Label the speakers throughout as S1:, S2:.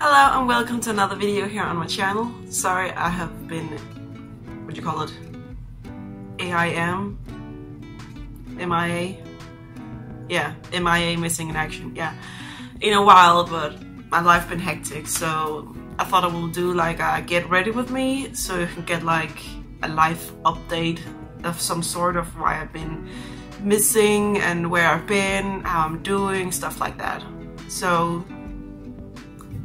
S1: Hello and welcome to another video here on my channel. Sorry, I have been, what do you call it? AIM? MIA? Yeah, MIA, missing in action, yeah. In a while, but my life been hectic, so I thought I will do like a get ready with me, so you can get like a life update of some sort of why I've been missing and where I've been, how I'm doing, stuff like that. So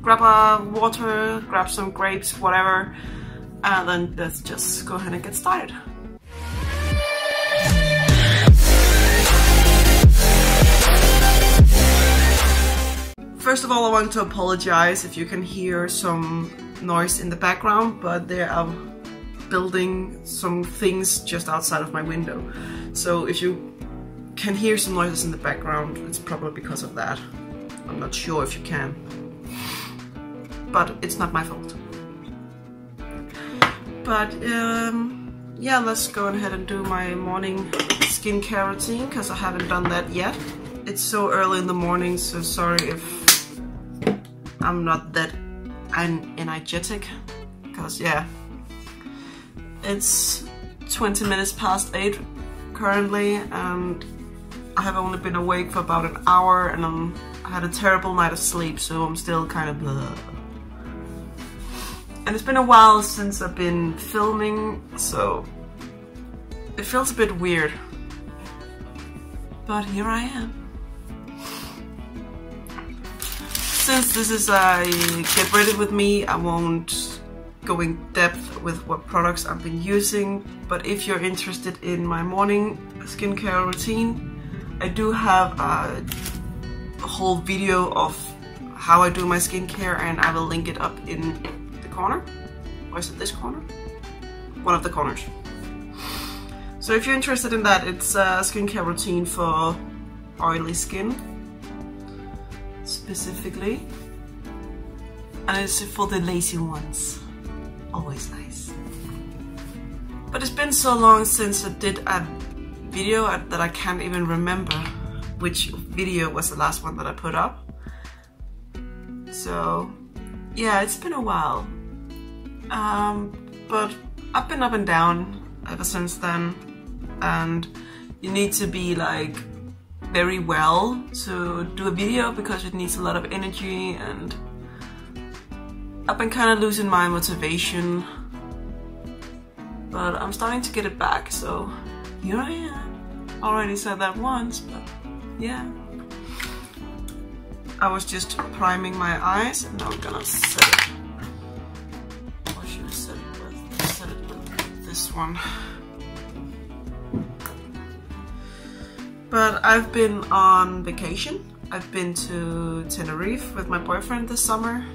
S1: grab a water, grab some grapes, whatever, and then let's just go ahead and get started. First of all, I want to apologize if you can hear some noise in the background, but they are building some things just outside of my window. So if you can hear some noises in the background, it's probably because of that. I'm not sure if you can. But it's not my fault. But yeah, let's go ahead and do my morning skincare routine because I haven't done that yet. It's so early in the morning, so sorry if I'm not that energetic, because yeah, it's 20 minutes past 8 currently and I have only been awake for about an hour and I had a terrible night of sleep, so I'm still kind of blah. And it's been a while since I've been filming, so it feels a bit weird. But here I am. Since this is a get ready with me, I won't go in depth with what products I've been using. But if you're interested in my morning skincare routine, I do have a whole video of how I do my skincare, and I will link it up in corner, or is it this corner? One of the corners. So if you're interested in that, it's a skincare routine for oily skin specifically, and it's for the lazy ones. Always nice. But it's been so long since I did a video that I can't even remember which video was the last one that I put up. So yeah, it's been a while. But I've been up and down ever since then, and you need to be like very well to do a video because it needs a lot of energy, and I've been kind of losing my motivation, but I'm starting to get it back, so here I am. Already said that once, but yeah. I was just priming my eyes and now I'm gonna set it. This one. But I've been on vacation. I've been to Tenerife with my boyfriend this summer,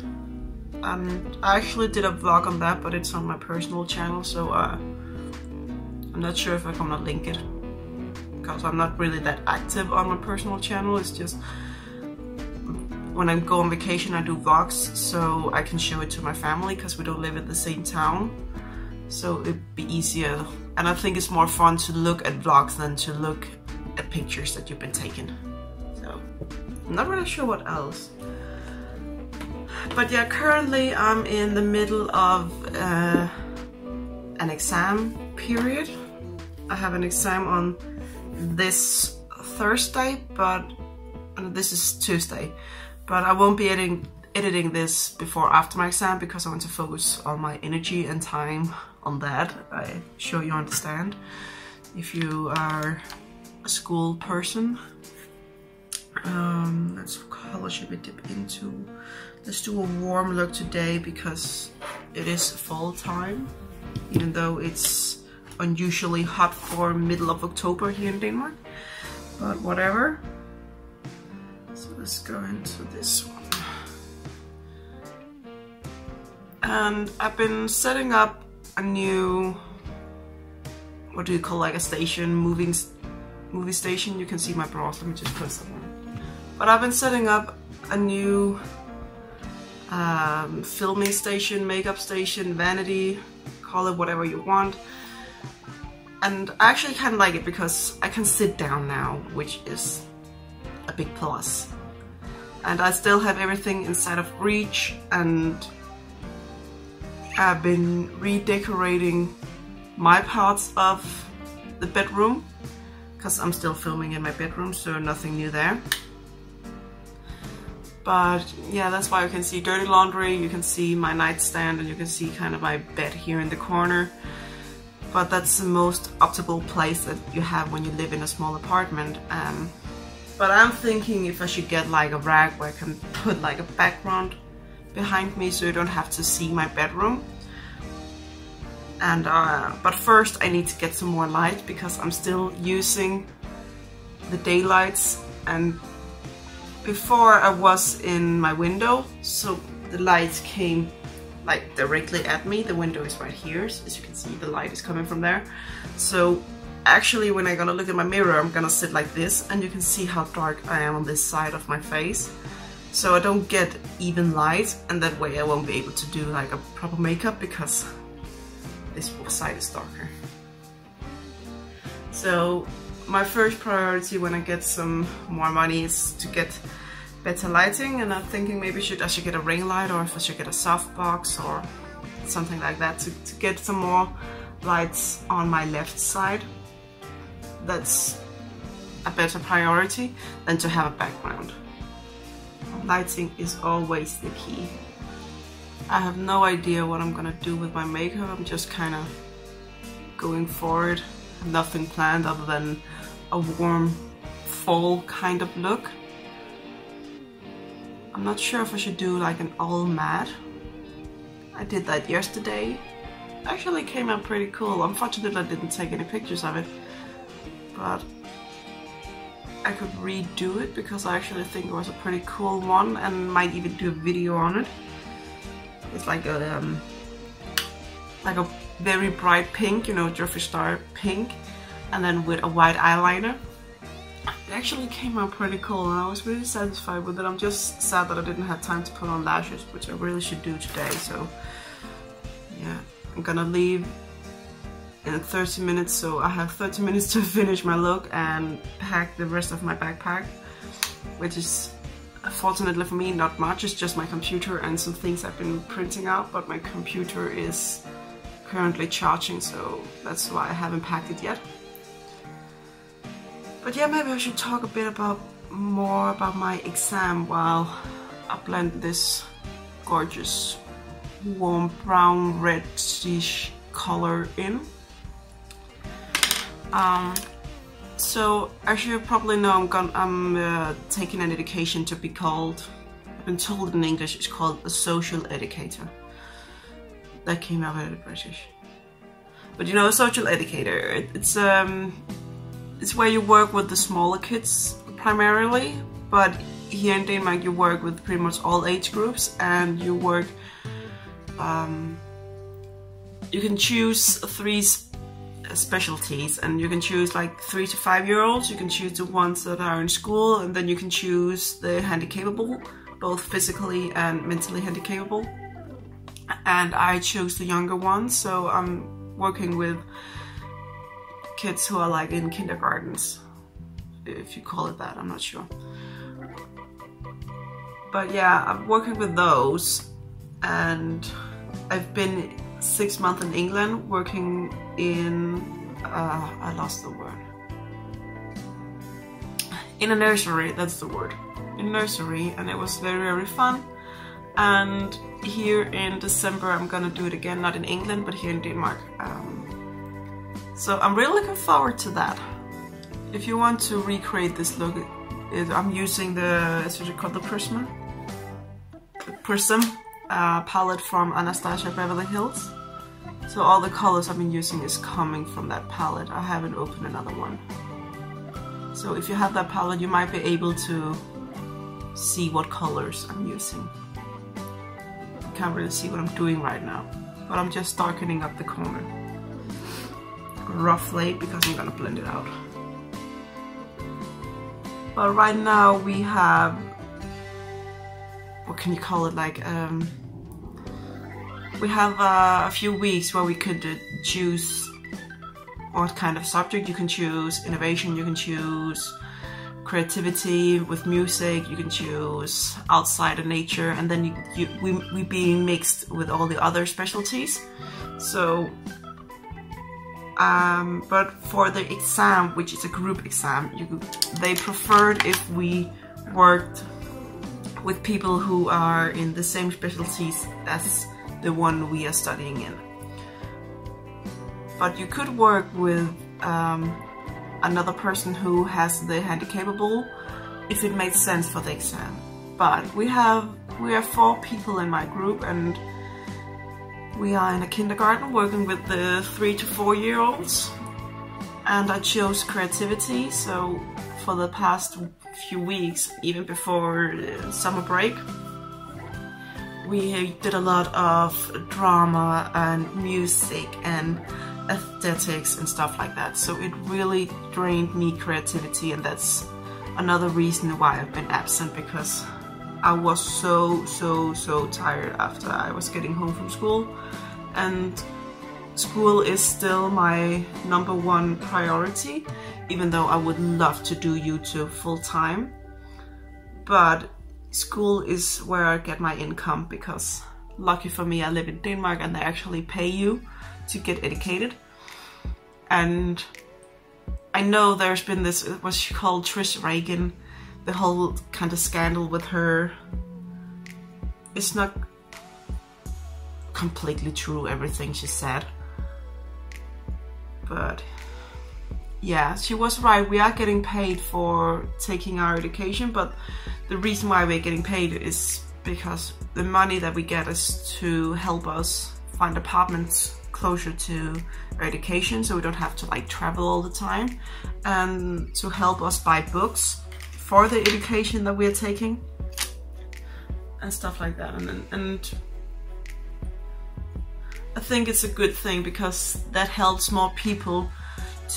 S1: and I actually did a vlog on that, but it's on my personal channel, so I'm not sure if I'm gonna link it because I'm not really that active on my personal channel. It's just when I go on vacation I do vlogs so I can show it to my family because we don't live in the same town. So it'd be easier, and I think it's more fun to look at vlogs than to look at pictures that you've been taking. So I'm not really sure what else. But yeah, currently I'm in the middle of an exam period. I have an exam on this Thursday, but this is Tuesday. But I won't be editing this before after my exam because I want to focus on my energy and time on that. I'm sure you understand if you are a school person. Let's color should we dip into. Let's do a warm look today because it is fall time, even though it's unusually hot for middle of October here in Denmark, but whatever. So let's go into this one. And I've been setting up a new, what do you call, like a station, movie station. You can see my bras, let me just put somewhere. But I've been setting up a new filming station, makeup station, vanity, call it whatever you want. And I actually kind of like it because I can sit down now, which is a big plus. And I still have everything inside of reach, and I've been redecorating my parts of the bedroom because I'm still filming in my bedroom, so nothing new there. But yeah, that's why you can see dirty laundry, you can see my nightstand, and you can see kind of my bed here in the corner. But that's the most optimal place that you have when you live in a small apartment. But I'm thinking if I should get like a rag where I can put like a background behind me so you don't have to see my bedroom. And but first I need to get some more light because I'm still using the daylights, and before I was in my window, so the lights came like directly at me. The window is right here, as you can see the light is coming from there. So actually when I'm gonna look at my mirror, I'm gonna sit like this, and you can see how dark I am on this side of my face. So I don't get even light, and that way I won't be able to do like a proper makeup because this side is darker. So my first priority when I get some more money is to get better lighting, and I'm thinking maybe I should get a ring light, or if I should get a softbox or something like that to get some more lights on my left side. That's a better priority than to have a background. Lighting is always the key. I have no idea what I'm gonna do with my makeup. I'm just kind of going for it. Nothing planned other than a warm fall kind of look. I'm not sure if I should do like an all matte. I did that yesterday. Actually came out pretty cool. Unfortunately I didn't take any pictures of it, but I could redo it because I actually think it was a pretty cool one, and might even do a video on it. It's like a very bright pink, you know, Jeffree Star pink, and then with a white eyeliner. It actually came out pretty cool, and I was really satisfied with it. I'm just sad that I didn't have time to put on lashes, which I really should do today. So yeah, I'm gonna leave in 30 minutes, so I have 30 minutes to finish my look and pack the rest of my backpack, which is fortunately for me not much. It's just my computer and some things I've been printing out, but my computer is currently charging, so that's why I haven't packed it yet. But yeah, maybe I should talk a bit more about my exam while I blend this gorgeous warm brown reddish color in. So as you probably know, I'm taking an education to be called, I've been told in English it's called a social educator. That came out very British. But you know, a social educator, it's where you work with the smaller kids primarily, but here in Denmark you work with pretty much all age groups, and you work, you can choose 3 specialties, and you can choose like 3 to 5 year olds, you can choose the ones that are in school, and then you can choose the handicapable, both physically and mentally handicapable. And I chose the younger ones, so I'm working with kids who are like in kindergartens, if you call it that, I'm not sure. But yeah, I'm working with those, and I've been 6 months in England working in, I lost the word. In a nursery, that's the word. In nursery, and it was very, very fun. And here in December I'm gonna do it again, not in England, but here in Denmark. So I'm really looking forward to that. If you want to recreate this look, I'm using the, is it called the Prism palette from Anastasia Beverly Hills. So all the colors I've been using is coming from that palette. I haven't opened another one. So if you have that palette, you might be able to see what colors I'm using. You can't really see what I'm doing right now, but I'm just darkening up the corner roughly because I'm gonna blend it out. But right now we have, what can you call it, like we have a few weeks where we could choose what kind of subject. You can choose innovation, you can choose creativity with music, you can choose outside of nature, and then we being mixed with all the other specialties. So, but for the exam, which is a group exam, they preferred if we worked with people who are in the same specialties as the one we are studying in. But you could work with another person who has the handicapable if it makes sense for the exam. But we are 4 people in my group, and we are in a kindergarten working with the 3 to 4 year olds, and I chose creativity. So for the past few weeks, even before summer break, we did a lot of drama and music and aesthetics and stuff like that. So it really drained me creativity, and that's another reason why I've been absent, because I was so tired after I was getting home from school, and school is still my #1 priority, even though I would love to do YouTube full time. But school is where I get my income, because lucky for me, I live in Denmark and they actually pay you to get educated. And I know there's been this, what she called Trish Reagan, the whole kind of scandal with her. It's not completely true, everything she said. But yeah, she was right. We are getting paid for taking our education, but the reason why we're getting paid is because the money that we get is to help us find apartments closer to our education, so we don't have to like travel all the time, and to help us buy books for the education that we're taking and stuff like that. And I think it's a good thing, because that helps more people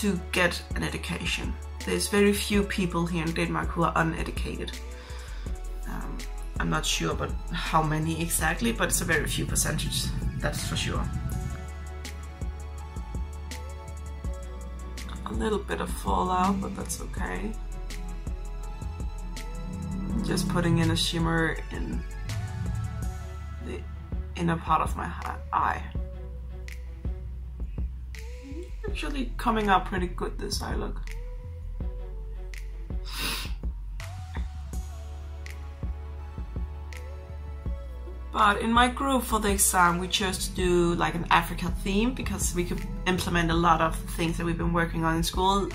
S1: to get an education. There's very few people here in Denmark who are uneducated. I'm not sure about how many exactly, but it's a very few percentage, that's for sure. A little bit of fallout, but that's okay. Just putting in a shimmer in the inner part of my eye. Actually coming out pretty good, this eye look. But in my group for the exam, we chose to do like an Africa theme, because we could implement a lot of things that we've been working on in school.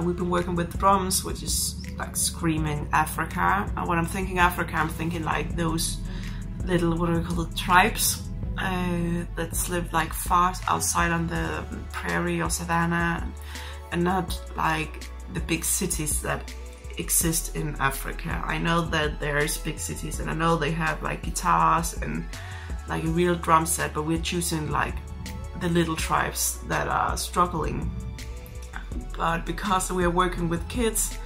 S1: We've been working with drums, which is like screaming Africa. And when I'm thinking Africa, I'm thinking like those little, what do we call it, tribes that live like far outside on the prairie or savannah, and not like the big cities that exist in Africa. I know that there's big cities, and I know they have like guitars and like a real drum set, but we're choosing like the little tribes that are struggling. But because we are working with kids,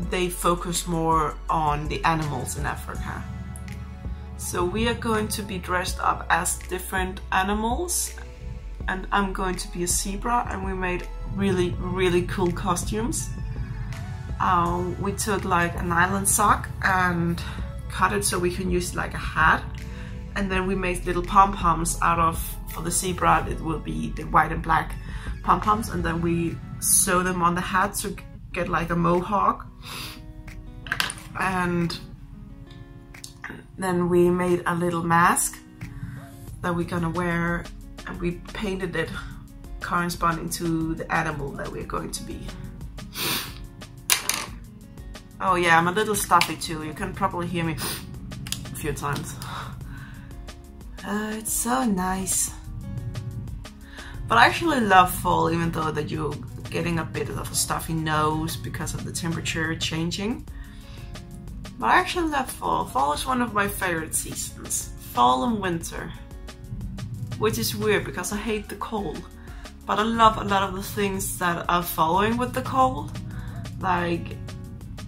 S1: they focus more on the animals in Africa. So we are going to be dressed up as different animals, and I'm going to be a zebra, and we made really cool costumes. We took like a nylon sock and cut it so we can use like a hat, and then we made little pom-poms out of, for the zebra it will be the white and black pom-poms, and then we sew them on the hat to get like a mohawk. And then we made a little mask that we're gonna wear, and we painted it corresponding to the animal that we're going to be. Oh yeah, I'm a little stuffy too. You can probably hear me a few times. It's so nice. But I actually love fall, even though that you're getting a bit of a stuffy nose because of the temperature changing. But I actually love fall. Fall is one of my favorite seasons. Fall and winter. Which is weird because I hate the cold. But I love a lot of the things that are following with the cold. Like,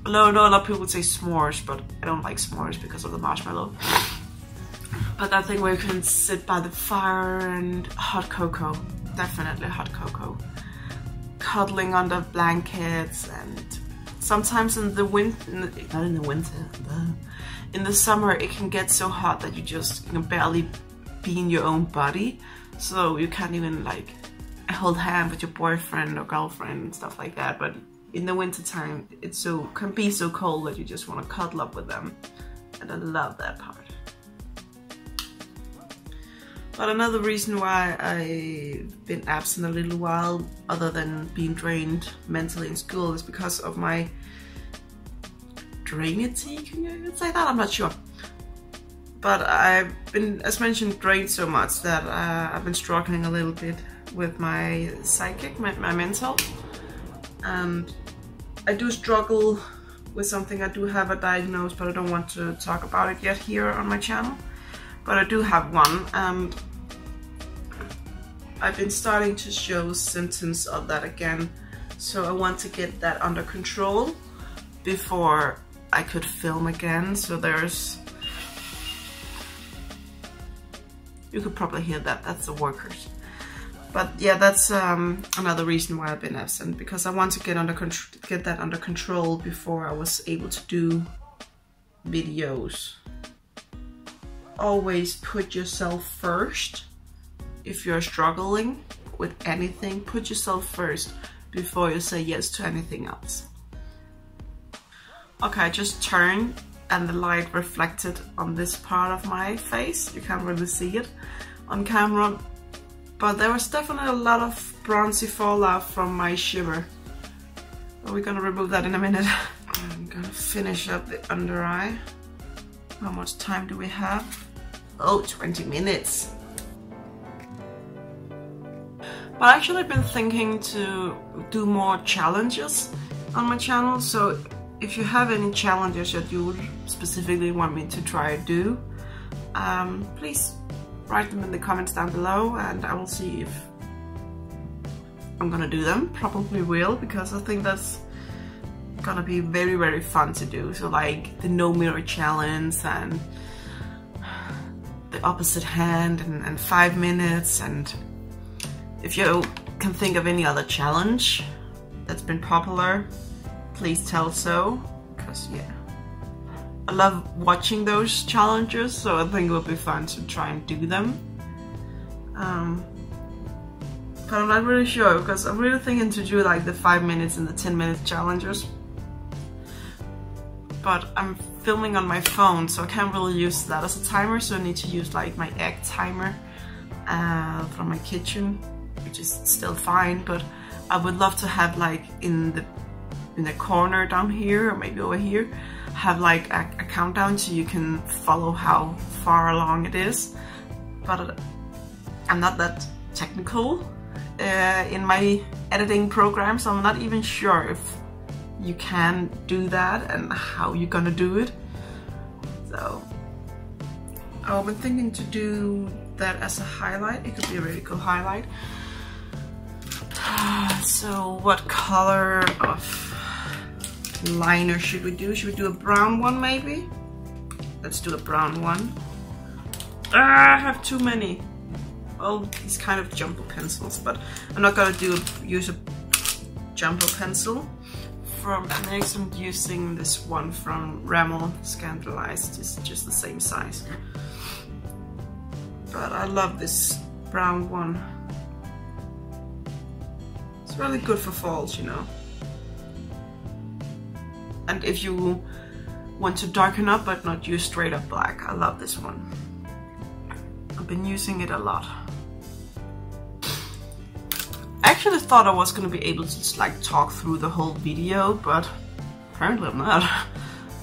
S1: I know a lot of people would say s'mores, but I don't like s'mores because of the marshmallow. But that thing where you can sit by the fire and hot cocoa. Definitely hot cocoa. Cuddling under blankets and sometimes in the winter, not in the winter, in the summer it can get so hot that you can barely be in your own body, so you can't even like hold hand with your boyfriend or girlfriend and stuff like that. But in the winter time, it can be so cold that you just want to cuddle up with them, and I love that part. But another reason why I've been absent a little while, other than being drained mentally in school, is because of my drainity. Can you say that? I'm not sure. But I've been, as mentioned, drained so much that I've been struggling a little bit with my psychic, my mental. And I do struggle with something. I do have a diagnosis, but I don't want to talk about it yet here on my channel. But I do have one, and I've been starting to show symptoms of that again. So I want to get that under control before I could film again. So you could probably hear that, that's the workers. But yeah, that's another reason why I've been absent, because I want to get that under control before I was able to do videos. Always put yourself first. If you're struggling with anything, put yourself first before you say yes to anything else. Okay, I just turned and the light reflected on this part of my face. You can't really see it on camera, but there was definitely a lot of bronzy fallout from my shimmer. But we're gonna remove that in a minute. I'm gonna finish up the under eye. How much time do we have? Oh, 20 minutes. But actually I've been thinking to do more challenges on my channel, so if you have any challenges that you would specifically want me to try to do, please write them in the comments down below, and I will see if I'm gonna do them. Probably will, because I think that's gonna be very, very fun to do. So like the no mirror challenge, and the opposite hand, and 5 minutes. And if you can think of any other challenge that's been popular, please tell so, because yeah, I love watching those challenges, so I think it would be fun to try and do them. But I'm not really sure, because I'm really thinking to do like the 5 minutes and the 10-minute challenges. But I'm filming on my phone, so I can't really use that as a timer, so I need to use like my egg timer from my kitchen, which is still fine. But I would love to have like in the corner down here, or maybe over here, have like a countdown so you can follow how far along it is. But I'm not that technical in my editing program, so I'm not even sure if you can do that and how you're gonna do it. So I've been thinking to do that as a highlight. It could be a really cool highlight. So what color of liner should we do? Should we do a brown one maybe? Let's do a brown one. I have too many. Well, these kind of jumbo pencils, but I'm not gonna use a jumbo pencil from NYX. I'm using this one from Rimmel Scandalized. It's just the same size. But I love this brown one. It's really good for falls, you know. And if you want to darken up but not use straight up black, I love this one. I've been using it a lot. I actually thought I was going to be able to just like talk through the whole video, but apparently I'm not.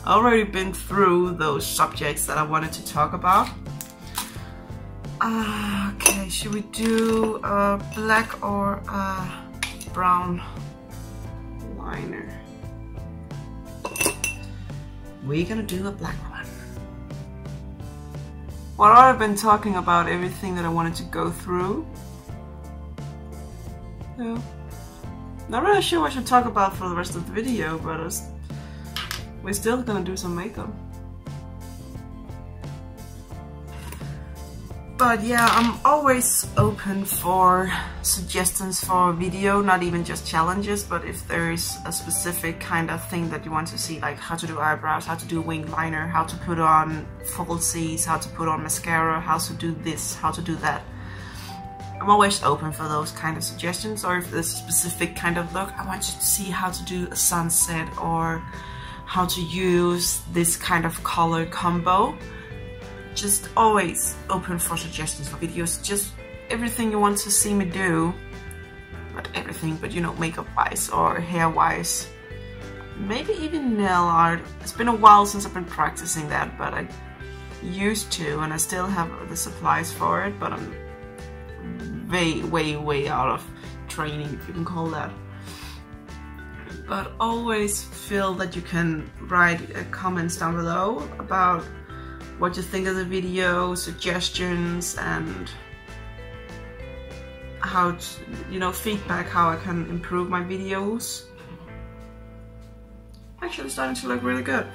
S1: I've already been through those subjects that I wanted to talk about. Okay, should we do a black or a brown liner? We're gonna do a black one. Well, I've been talking about everything that I wanted to go through. Yeah. Not really sure what I should talk about for the rest of the video, but we're still gonna do some makeup. But yeah, I'm always open for suggestions for a video, not even just challenges, but if there is a specific kind of thing that you want to see, like how to do eyebrows, how to do wing liner, how to put on falsies, how to put on mascara, how to do this, how to do that. I'm always open for those kind of suggestions, or if there's a specific kind of look, I want you to see how to do a sunset or how to use this kind of color combo. Just always open for suggestions for videos, just everything you want to see me do. Not everything, but you know, makeup wise or hair wise. Maybe even nail art. It's been a while since I've been practicing that, but I used to, and I still have the supplies for it, but I'm way out of training, if you can call that. But always feel that you can write comments down below about what you think of the video, suggestions, and how to, you know, feedback how I can improve my videos. Actually starting to look really good.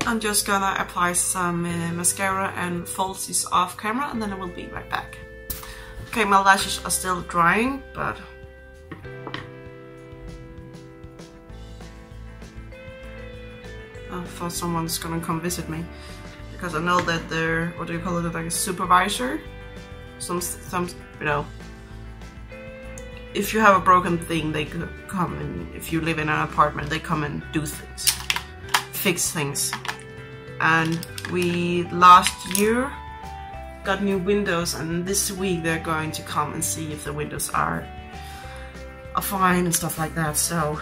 S1: I'm just gonna apply some mascara and falsies off camera, and then I will be right back. Okay, my lashes are still drying, but I thought someone's gonna come visit me, because I know that they're, what do you call it, like a supervisor? Some, you know, if you have a broken thing, they could come, and if you live in an apartment, they come and do things, fix things. And we last year got new windows, and this week they're going to come and see if the windows are fine and stuff like that. So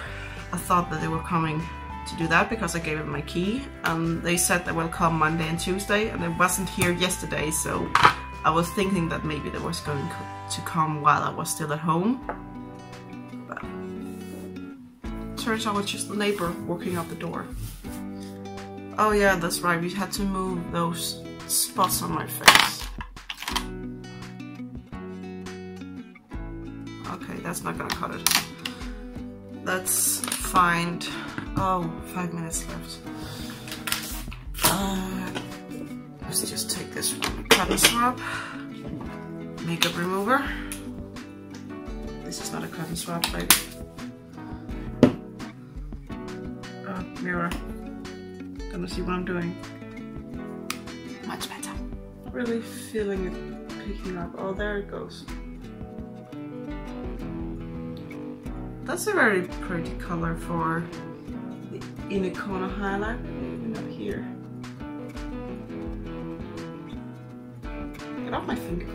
S1: I thought that they were coming to do that because I gave them my key. They said they will come Monday and Tuesday, and they wasn't here yesterday, so I was thinking that maybe they was going to come while I was still at home. But turns out it's just the neighbor walking out the door. Oh yeah, that's right, we had to move those spots on my face. Okay, that's not gonna cut it. Let's find... Oh, 5 minutes left. Let's just take this one, cotton swab, makeup remover. This is not a cotton swab, right? Mirror. Gonna see what I'm doing. Much better. Really feeling it picking up. Oh, there it goes. That's a very pretty color for the inner corner highlight, even up here. Get off my finger.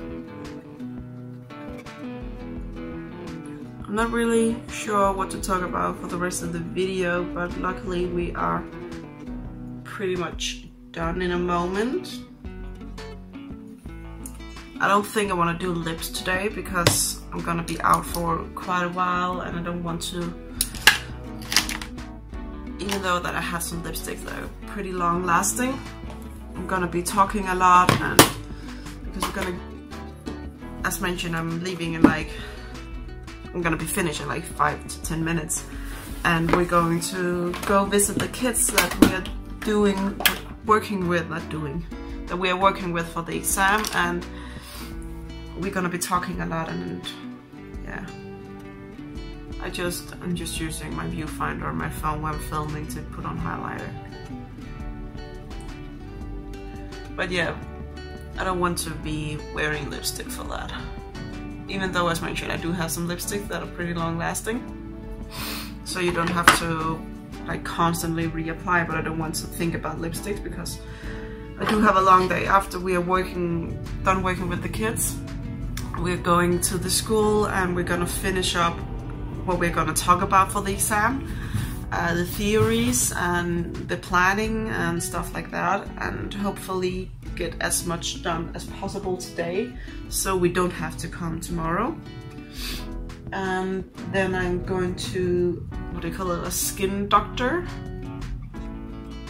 S1: I'm not really sure what to talk about for the rest of the video, but luckily we are pretty much done in a moment. I don't think I want to do lips today because I'm gonna be out for quite a while, and I don't want to, even though that I have some lipsticks that are pretty long lasting, I'm gonna be talking a lot, and because we're gonna, as mentioned, I'm leaving in like, I'm gonna be finished in like 5 to 10 minutes, and we're going to go visit the kids that we are working with for the exam, and we're gonna be talking a lot, and yeah, I'm just using my viewfinder on my phone when I'm filming to put on highlighter. But yeah, I don't want to be wearing lipstick for that. Even though, as mentioned, I do have some lipstick that are pretty long lasting, so you don't have to like constantly reapply, but I don't want to think about lipsticks because I do have a long day after we are done working with the kids. We're going to the school and we're gonna finish up what we're gonna talk about for the exam, the theories and the planning and stuff like that, and hopefully get as much done as possible today so we don't have to come tomorrow. And then I'm going to, what do you call it, a skin doctor?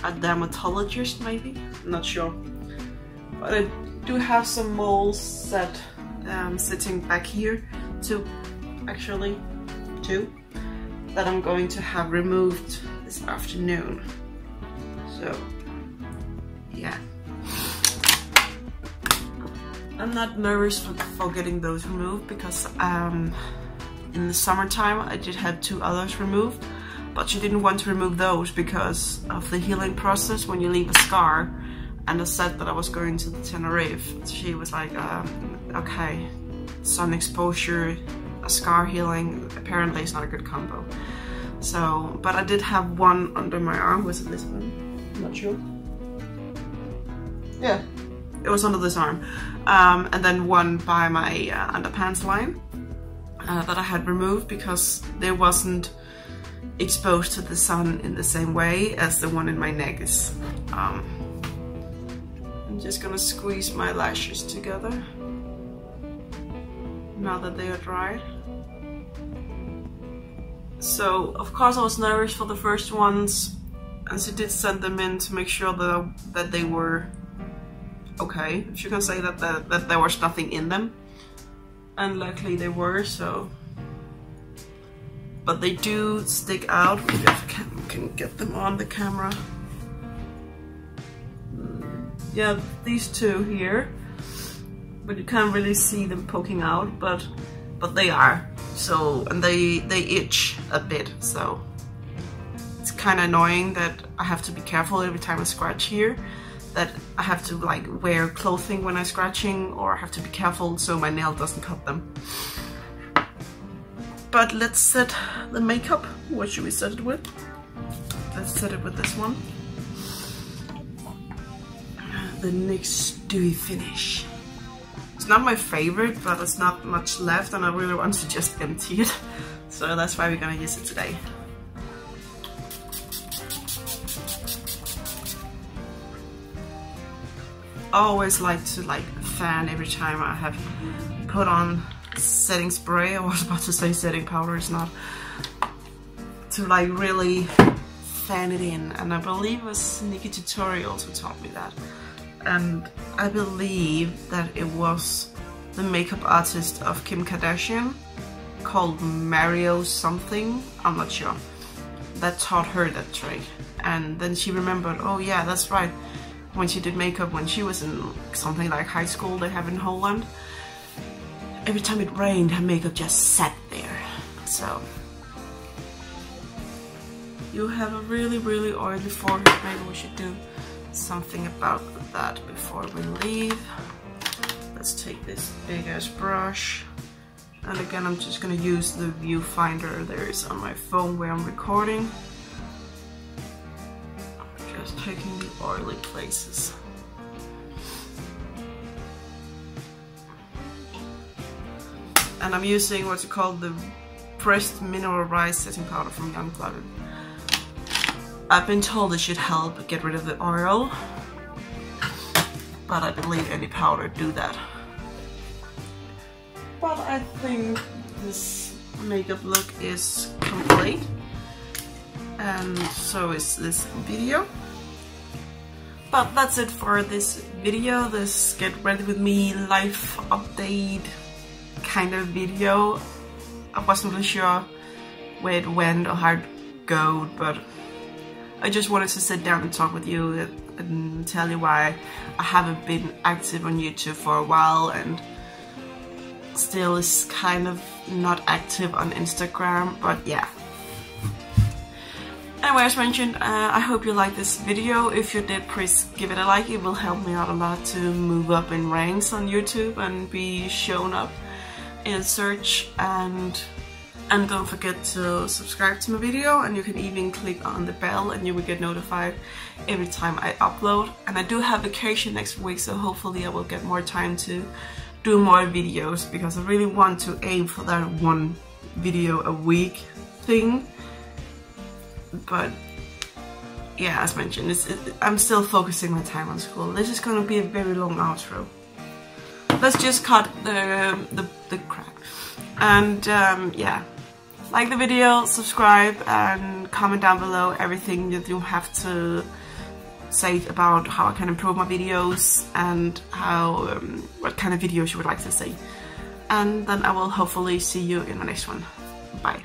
S1: A dermatologist maybe? I'm not sure. But I do have some moles that sitting back here too, actually, that I'm going to have removed this afternoon. So, yeah. I'm not nervous for getting those removed because in the summertime I did have 2 others removed, but she didn't want to remove those because of the healing process when you leave a scar. And I said that I was going to the Tenerife. She was like, okay, sun exposure, a scar healing, apparently it's not a good combo. So, but I did have one under my arm. Was it this one? I'm not sure. Yeah, it was under this arm. And then one by my underpants line that I had removed because they wasn't exposed to the sun in the same way as the one in my neck is. I'm just gonna squeeze my lashes together now that they are dried. So, of course I was nervous for the first ones, and she did send them in to make sure that they were okay. If you can say that there was nothing in them. And luckily they were, so. But they do stick out. Maybe I can get them on the camera. Yeah, these 2 here. But you can't really see them poking out, but they are. So, and they itch a bit, so it's kind of annoying that I have to be careful every time I scratch here, that I have to like wear clothing when I'm scratching, or I have to be careful so my nail doesn't cut them. But let's set the makeup. What should we set it with? Let's set it with this one. The NYX Dewy Finish. It's not my favorite, but there's not much left and I really want to just empty it. So that's why we're gonna use it today. I always like to fan every time I have put on setting spray. I was about to say setting powder, it's not. To like really fan it in, and I believe it was Nikki Tutorials who taught me that. And I believe that it was the makeup artist of Kim Kardashian called Mario something, I'm not sure, that taught her that trick. And then she remembered, oh yeah, that's right, when she did makeup when she was in something like high school they have in Holland, every time it rained her makeup just sat there. So you have a really oily forehead, maybe we should do something about that before we leave. Let's take this big ass brush, and again I'm just gonna use the viewfinder there is on my phone where I'm recording. Just taking the oily places. And I'm using what's called the pressed mineral rice setting powder from Youngblooded. I've been told it should help get rid of the oil, but I believe any powder do that. But I think this makeup look is complete, and so is this video. But that's it for this video, this get ready with me life update kind of video. I wasn't really sure where it went or how it go, but I just wanted to sit down and talk with you and tell you why I haven't been active on YouTube for a while, and still is kind of not active on Instagram, but yeah. Anyway, as mentioned, I hope you liked this video. If you did, please give it a like. It will help me out a lot to move up in ranks on YouTube and be shown up in search, and don't forget to subscribe to my video, and you can even click on the bell and you will get notified every time I upload. And I do have vacation next week, so hopefully I will get more time to do more videos, because I really want to aim for that 1 video a week thing. But yeah, as mentioned, I'm still focusing my time on school. This is gonna be a very long outro. Let's just cut the crap. And yeah, like the video, subscribe, and comment down below everything that you have to say about how I can improve my videos, and how what kind of videos you would like to see. And then I will hopefully see you in my next one. Bye.